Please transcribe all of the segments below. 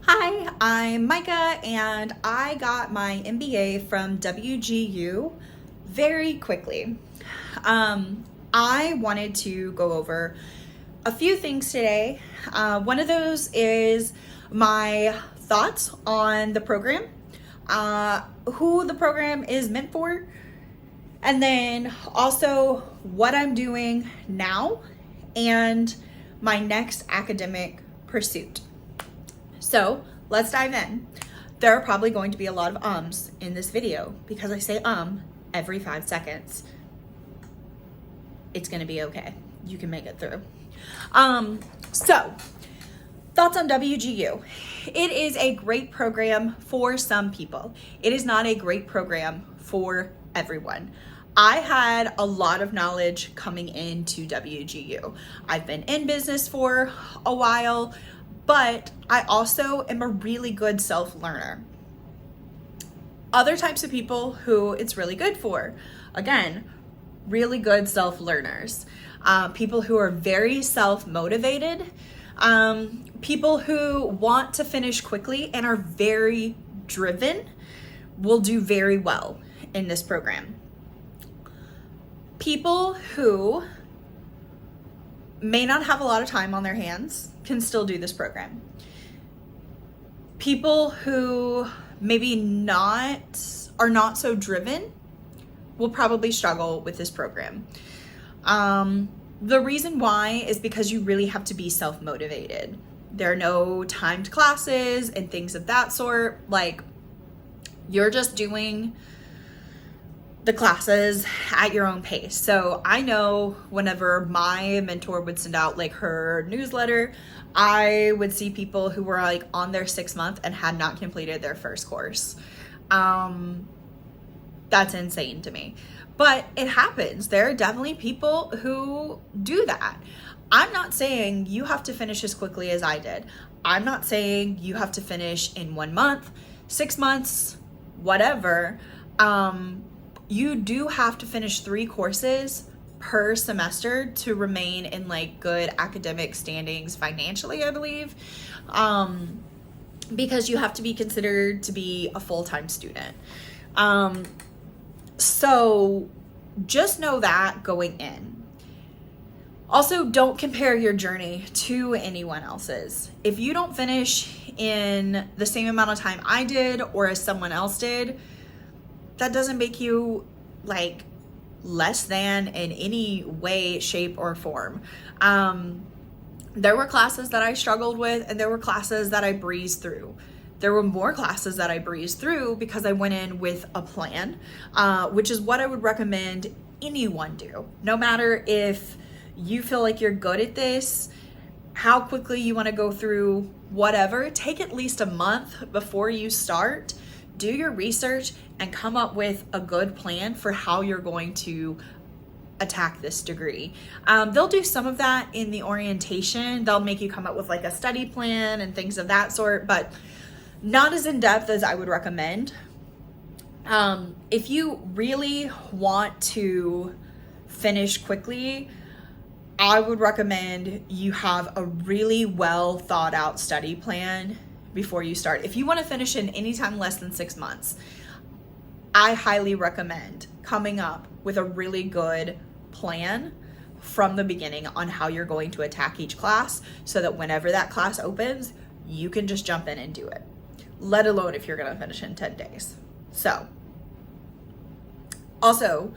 Hi, I'm Micah and I got my MBA from WGU very quickly. I wanted to go over a few things today. One of those is my thoughts on the program, who the program is meant for, and then also what I'm doing now and my next academic pursuit. So let's dive in. There are probably going to be a lot of ums in this video because I say every 5 seconds. It's gonna be okay. You can make it through. So thoughts on WGU. It is a great program for some people. It is not a great program for everyone. I had a lot of knowledge coming into WGU. I've been in business for a while, but I also am a really good self-learner. Other types of people who it's really good for, again, really good self-learners. People who are very self-motivated, people who want to finish quickly and are very driven will do very well in this program. People who may not have a lot of time on their hands can still do this program. People who maybe are not so driven will probably struggle with this program. The reason why is because you really have to be self-motivated. There are no timed classes and things of that sort. Like, you're just doing the classes at your own pace. So I know whenever my mentor would send out like her newsletter, I would see people who were like on their 6th month and had not completed their first course. That's insane to me, but it happens. There are definitely people who do that. I'm not saying you have to finish as quickly as I did. I'm not saying you have to finish in 1 month, 6 months, whatever. You do have to finish 3 courses per semester to remain in like good academic standings financially, I believe, because you have to be considered to be a full-time student. So just know that going in. Also, don't compare your journey to anyone else's. If you don't finish in the same amount of time I did or as someone else did, that doesn't make you like less than in any way, shape, or form. There were classes that I struggled with and there were classes that I breezed through. There were more classes that I breezed through because I went in with a plan, which is what I would recommend anyone do. No matter if you feel like you're good at this, how quickly you want to go through whatever, take at least a month before you start. Do your research and come up with a good plan for how you're going to attack this degree. They'll do some of that in the orientation. They'll make you come up with like a study plan and things of that sort, but not as in depth as I would recommend. If you really want to finish quickly, I would recommend you have a really well thought out study plan before you start. If you want to finish in any time less than 6 months, I highly recommend coming up with a really good plan from the beginning on how you're going to attack each class so that whenever that class opens, you can just jump in and do it, let alone if you're going to finish in 10 days. So, also,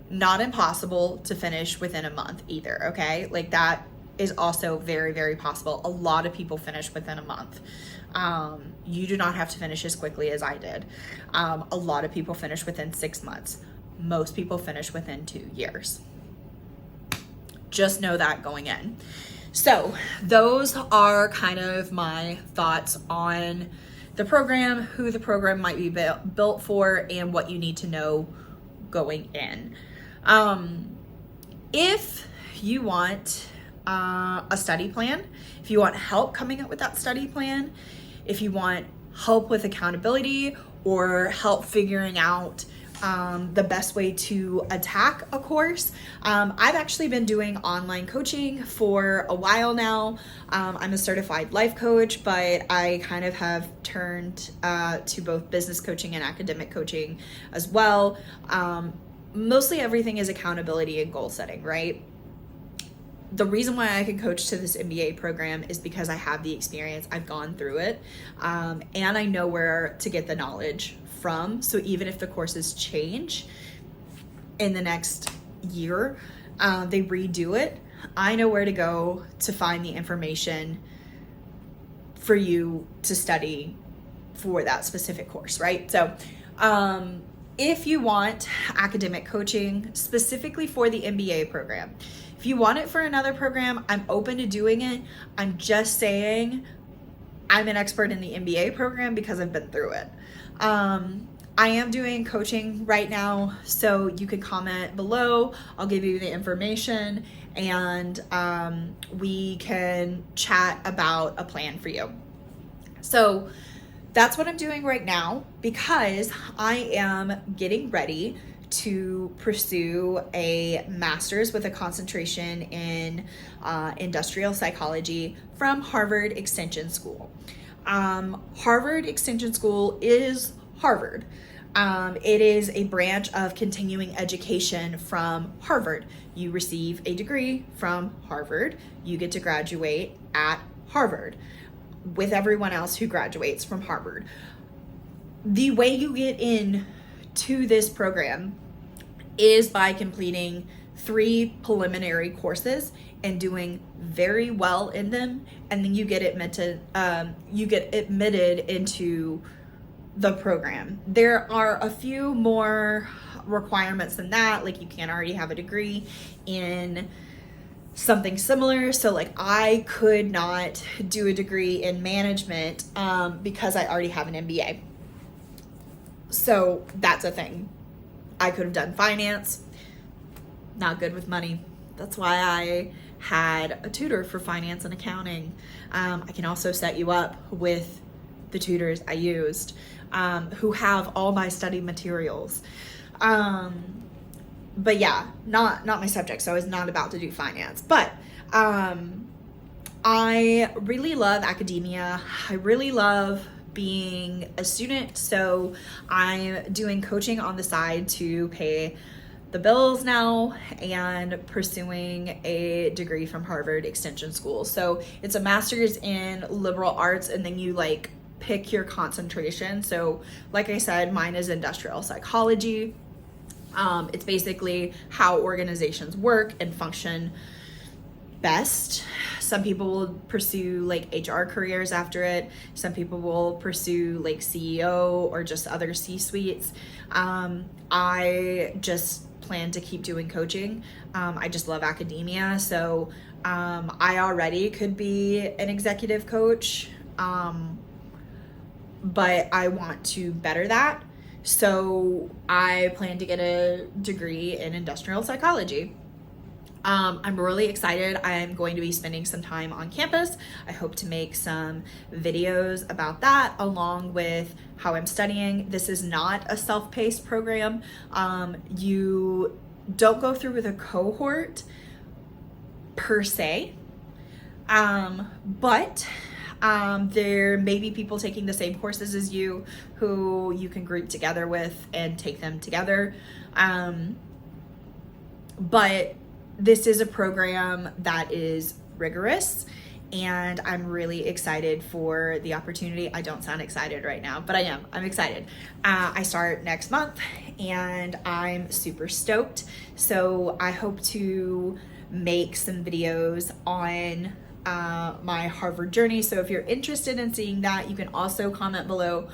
not impossible to finish within a month either, okay? Like, that is also very, very possible. A lot of people finish within a month. You do not have to finish as quickly as I did. A lot of people finish within 6 months. Most people finish within 2 years. Just know that going in. So those are kind of my thoughts on the program, who the program might be built for, and what you need to know going in. If you want a study plan, if you want help coming up with that study plan, if you want help with accountability or help figuring out the best way to attack a course. I've actually been doing online coaching for a while now. I'm a certified life coach, but I kind of have turned to both business coaching and academic coaching as well. Mostly everything is accountability and goal setting, right? The reason why I can coach to this MBA program is because I have the experience, I've gone through it, and I know where to get the knowledge from. So even if the courses change in the next year, they redo it, I know where to go to find the information for you to study for that specific course, right? So if you want academic coaching specifically for the MBA program, if you want it for another program, I'm open to doing it. I'm just saying I'm an expert in the MBA program because I've been through it. I am doing coaching right now, so you can comment below. I'll give you the information, and we can chat about a plan for you. So that's what I'm doing right now because I am getting ready to pursue a master's with a concentration in industrial psychology from Harvard Extension School. Harvard Extension School is Harvard. It is a branch of continuing education from Harvard. You receive a degree from Harvard. You get to graduate at Harvard with everyone else who graduates from Harvard. The way you get in to this program is by completing 3 preliminary courses and doing very well in them, and then you get admitted into the program. There are a few more requirements than that, like you can't already have a degree in something similar. So like I could not do a degree in management because I already have an MBA. So that's a thing. I could have done finance, not good with money. That's why I had a tutor for finance and accounting. I can also set you up with the tutors I used who have all my study materials. But yeah, not my subject, so I was not about to do finance. But I really love academia. I really love being a student, so I'm doing coaching on the side to pay the bills now and pursuing a degree from Harvard Extension School. So it's a master's in liberal arts, and then you like pick your concentration. So like I said, mine is industrial psychology. It's basically how organizations work and function best. Some people will pursue like HR careers after it. Some people will pursue like CEO or just other C-suites. I just plan to keep doing coaching. I just love academia. So I already could be an executive coach, but I want to better that. So I plan to get a degree in industrial psychology. I'm really excited. I'm going to be spending some time on campus. I hope to make some videos about that along with how I'm studying. This is not a self-paced program. You don't go through with a cohort per se, but there may be people taking the same courses as you who you can group together with and take them together. But this is a program that is rigorous, and I'm really excited for the opportunity. I don't sound excited right now, but I am. I'm excited. I start next month, and I'm super stoked. So I hope to make some videos on my Harvard journey. So if you're interested in seeing that, you can also comment below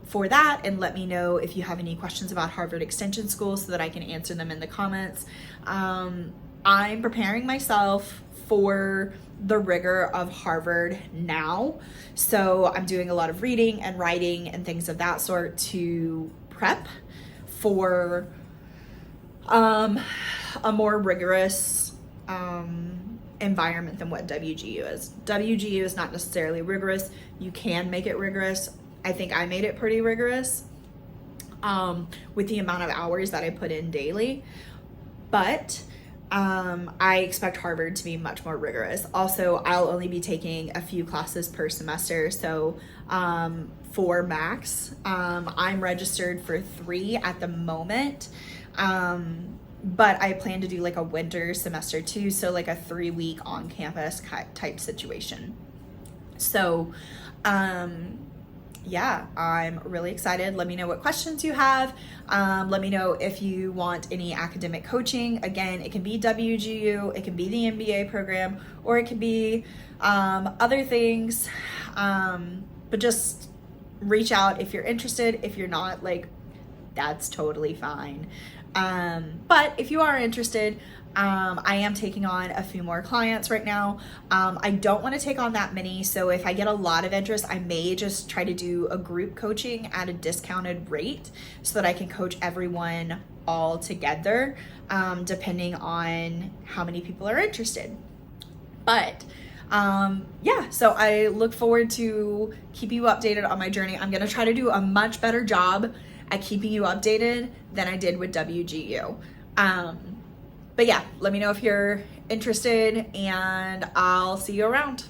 for that and let me know if you have any questions about Harvard Extension School so that I can answer them in the comments. I'm preparing myself for the rigor of Harvard now. So I'm doing a lot of reading and writing and things of that sort to prep for a more rigorous environment than what WGU is. WGU is not necessarily rigorous. You can make it rigorous. I think I made it pretty rigorous. with the amount of hours that I put in daily. But I expect Harvard to be much more rigorous. Also, I'll only be taking a few classes per semester, so 4 max. I'm registered for 3 at the moment, but I plan to do like a winter semester too, so like a 3-week on-campus type situation. So yeah, I'm really excited. Let me know what questions you have. Let me know if you want any academic coaching. Again, it can be WGU, it can be the MBA program, or it can be other things. But just reach out if you're interested. If you're not, like, that's totally fine. But if you are interested, I am taking on a few more clients right now. I don't want to take on that many, so if I get a lot of interest, I may just try to do a group coaching at a discounted rate so that I can coach everyone all together, depending on how many people are interested. But yeah, so I look forward to keeping you updated on my journey. I'm going to try to do a much better job at keeping you updated than I did with WGU. But yeah, let me know if you're interested, and I'll see you around.